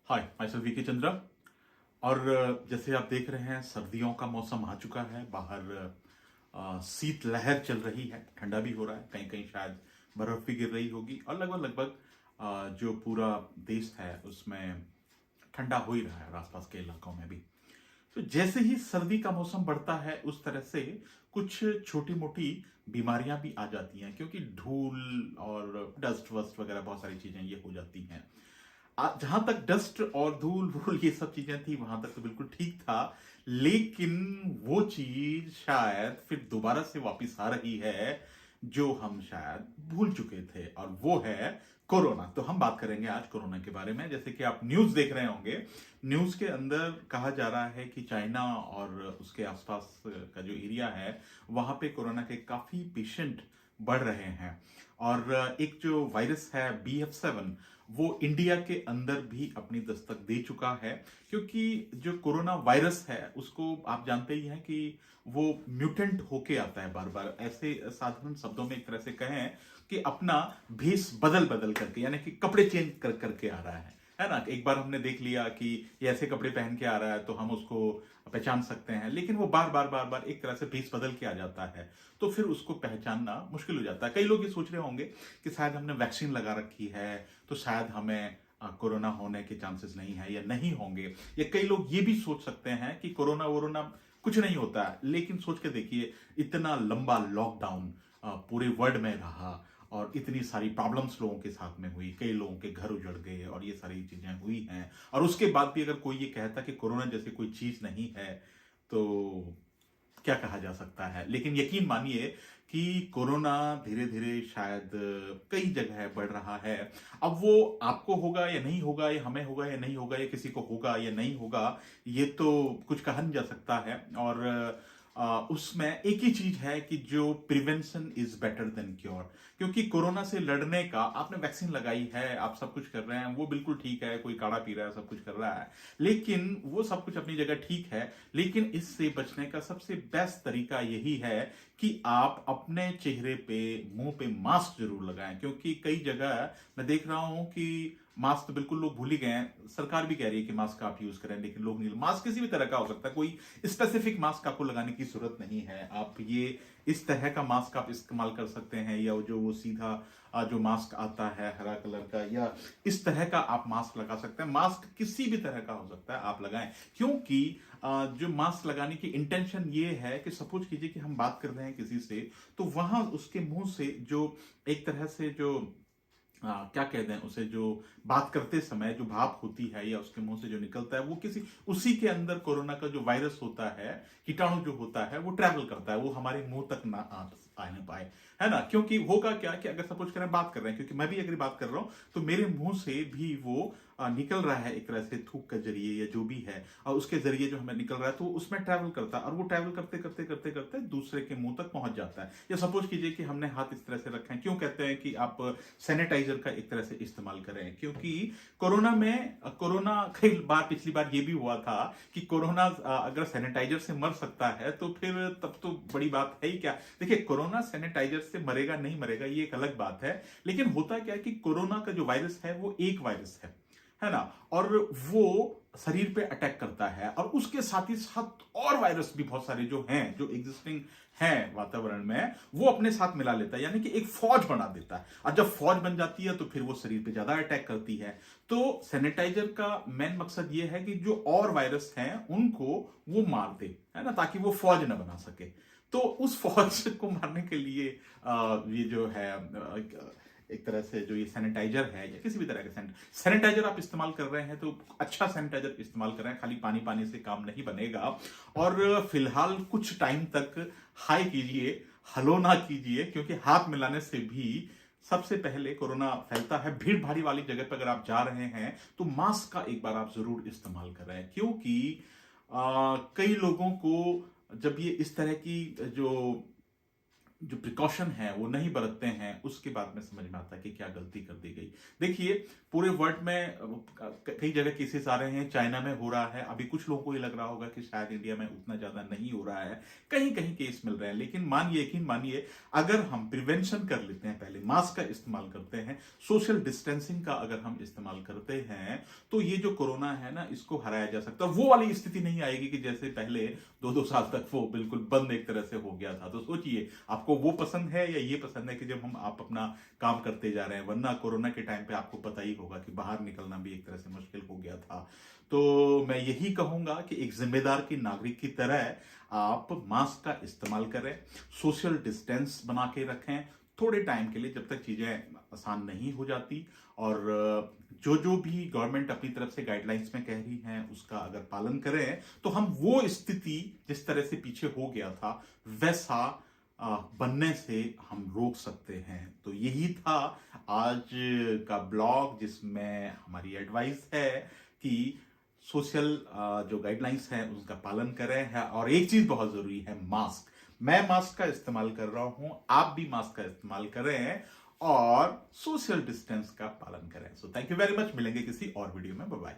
हाय myself V K Chandra. और जैसे आप देख रहे हैं सर्दियों का मौसम आ चुका है। बाहर शीत लहर चल रही है, ठंडा भी हो रहा है, कहीं कहीं शायद बर्फ भी गिर रही होगी और लगभग लगभग जो पूरा देश है उसमें ठंडा हो ही रहा है और आसपास के इलाकों में भी। तो जैसे ही सर्दी का मौसम बढ़ता है उस तरह से कुछ छोटी मोटी बीमारियां भी आ जाती हैं, क्योंकि धूल और डस्ट वस्ट वगैरह बहुत सारी चीजें ये हो जाती हैं। जहां तक डस्ट और धूल वूल ये सब चीजें थी वहां तक तो बिल्कुल ठीक था, लेकिन वो चीज शायद फिर दोबारा से वापस आ रही है जो हम शायद भूल चुके थे, और वो है कोरोना। तो हम बात करेंगे आज कोरोना के बारे में। जैसे कि आप न्यूज देख रहे होंगे, न्यूज के अंदर कहा जा रहा है कि चाइना और उसके आसपास का जो एरिया है वहां पे कोरोना के काफी पेशेंट बढ़ रहे हैं। और एक जो वायरस है BF7 वो इंडिया के अंदर भी अपनी दस्तक दे चुका है, क्योंकि जो कोरोना वायरस है उसको आप जानते ही हैं कि वो म्यूटेंट होके आता है बार बार। ऐसे साधारण शब्दों में एक तरह से कहें कि अपना भेष बदल बदल करके, यानी कि कपड़े चेंज कर करके आ रहा है ना। एक बार हमने देख लिया कि ये ऐसे कपड़े पहन के आ रहा है तो हम उसको पहचान सकते हैं, लेकिन वो बार बार बार बार एक तरह से भेष बदल के आ जाता है तो फिर उसको पहचानना मुश्किल हो जाता है। कई लोग ये सोच रहे होंगे कि शायद हमने वैक्सीन लगा रखी है तो शायद हमें कोरोना होने के चांसेस नहीं है या नहीं होंगे। या कई लोग ये भी सोच सकते हैं कि कोरोना वोरोना कुछ नहीं होता है, लेकिन सोच के देखिए इतना लंबा लॉकडाउन पूरे वर्ल्ड में रहा और इतनी सारी प्रॉब्लम्स लोगों के साथ में हुई, कई लोगों के घर उजड़ गए और ये सारी चीजें हुई हैं। और उसके बाद भी अगर कोई ये कहता कि कोरोना जैसी कोई चीज नहीं है तो क्या कहा जा सकता है। लेकिन यकीन मानिए कि कोरोना धीरे धीरे शायद कई जगह बढ़ रहा है। अब वो आपको होगा या नहीं होगा, या हमें होगा या नहीं होगा, या किसी को होगा या नहीं होगा, ये तो कुछ कहा नहीं जा सकता है। और उसमें एक ही चीज है कि जो prevention is better than cure. क्योंकि कोरोना से लड़ने का आपने वैक्सीन लगाई है, आप सब कुछ कर रहे हैं, वो बिल्कुल ठीक है, कोई काढ़ा पी रहा है, सब कुछ कर रहा है, लेकिन वो सब कुछ अपनी जगह ठीक है। लेकिन इससे बचने का सबसे बेस्ट तरीका यही है कि आप अपने चेहरे पे, मुंह पे मास्क जरूर लगाएं। क्योंकि कई जगह मैं देख रहा हूं कि मास्क तो बिल्कुल लोग भूल ही गए हैं। सरकार भी कह रही है कि मास्क आप यूज करें, लेकिन लोग नहीं। मास्क किसी भी तरह का हो सकता है, कोई स्पेसिफिक मास्क आपको लगाने की जरूरत नहीं है। आप ये इस तरह का मास्क आप इस्तेमाल कर सकते हैं, या जो वो सीधा जो मास्क आता है हरा कलर का, या इस तरह का आप मास्क लगा सकते हैं। मास्क किसी भी तरह का हो सकता है, आप लगाएं। क्योंकि जो मास्क लगाने की इंटेंशन ये है कि सपोज कीजिए कि हम बात कर रहे हैं किसी से, तो वहां उसके मुंह से जो एक तरह से जो क्या कहते हैं उसे, जो बात करते समय जो भाप होती है या उसके मुंह से जो निकलता है, वो किसी उसी के अंदर कोरोना का जो वायरस होता है, कीटाणु जो होता है, वो ट्रैवल करता है, वो हमारे मुंह तक ना आने पाए, है ना। क्योंकि होगा क्या कि अगर सपोज करें बात कर रहे हैं, क्योंकि मैं भी अगर बात कर रहा हूं तो मेरे मुंह से भी वो निकल रहा है एक तरह से थूक के जरिए या जो भी है, और उसके जरिए जो हमें निकल रहा है तो उसमें ट्रैवल करता है, और वो ट्रैवल करते करते करते करते दूसरे के मुंह तक पहुंच जाता है। या सपोज कीजिए कि हमने हाथ इस तरह से रखे हैं, क्यों कहते हैं कि आप सैनिटाइजर का एक तरह से इस्तेमाल करें, क्योंकि कोरोना कई बार, पिछली बार ये भी हुआ था कि कोरोना अगर सैनिटाइजर से मर सकता है तो फिर तब तो बड़ी बात है ही क्या। देखिए, कोरोना सैनिटाइजर से मरेगा नहीं मरेगा ये एक अलग बात है, लेकिन होता क्या है कि कोरोना का जो वायरस है वो एक वायरस है ना, और वो शरीर पे अटैक करता है, और उसके साथ ही साथ और वायरस भी बहुत सारे जो हैं, जो एग्जिस्टिंग हैं वातावरण में, वो अपने साथ मिला लेता है, यानी कि एक फौज बना देता है। और जब फौज बन जाती है तो फिर वो शरीर पे ज्यादा अटैक करती है। तो सैनिटाइजर का मेन मकसद ये है कि जो और वायरस हैं उनको वो मार दे, है ना, ताकि वो फौज न बना सके। तो उस फौज को मारने के लिए ये जो है एक तरह से जो ये सैनिटाइजर है या किसी भी तरह का सैनिटाइजर आप इस्तेमाल कर रहे हैं तो अच्छा सैनिटाइजर इस्तेमाल कर रहे हैं, खाली पानी पानी से काम नहीं बनेगा। और फिलहाल कुछ टाइम तक हाई कीजिए, हलो ना कीजिए, क्योंकि हाथ मिलाने से भी सबसे पहले कोरोना फैलता है। भीड़ भाड़ी वाली जगह पर अगर आप जा रहे हैं तो मास्क का एक बार आप जरूर इस्तेमाल करें, क्योंकि कई लोगों को जब ये इस तरह की जो जो प्रिकॉशन है वो नहीं बरतते हैं, उसके बाद में समझ में आता है कि क्या गलती कर दी गई। देखिए, पूरे वर्ल्ड में कई जगह केसेस आ रहे हैं, चाइना में हो रहा है, अभी कुछ लोगों को ये लग रहा होगा कि शायद इंडिया में उतना ज्यादा नहीं हो रहा है, कहीं कहीं केस मिल रहे हैं, लेकिन मानिए, यकीन मानिए, अगर हम प्रिवेंशन कर लेते हैं, पहले मास्क का इस्तेमाल करते हैं, सोशल डिस्टेंसिंग का अगर हम इस्तेमाल करते हैं, तो ये जो कोरोना है ना, इसको हराया जा सकता है। वो वाली स्थिति नहीं आएगी कि जैसे पहले 2-2 साल तक वो बिल्कुल बंद एक तरह से हो गया था। तो सोचिए, आपको वो पसंद है या ये पसंद है कि जब आप अपना काम करते जा रहे हैं, वरना कोरोना के टाइम पे आपको पता ही होगा कि बाहर निकलना भी एक तरह से मुश्किल हो गया था। तो मैं यही कहूंगा कि एक जिम्मेदार की नागरिक की तरह आप मास्क का इस्तेमाल करें, सोशल डिस्टेंस बना के रखें थोड़े टाइम के लिए, जब तक चीजें आसान नहीं हो जाती। और जो जो भी गवर्नमेंट अपनी तरफ से गाइडलाइंस में कह रही हैं, उसका अगर पालन करें, तो हम वो स्थिति जिस तरह से पीछे हो गया था, वैसा बनने से हम रोक सकते हैं। तो यही था आज का ब्लॉग, जिसमें हमारी एडवाइस है कि सोशल जो गाइडलाइंस है उसका पालन करें है। और एक चीज बहुत जरूरी है, मास्क। मैं मास्क का इस्तेमाल कर रहा हूं, आप भी मास्क का इस्तेमाल करें और सोशल डिस्टेंस का पालन करें। So thank you very much, मिलेंगे किसी और वीडियो में। Bye bye.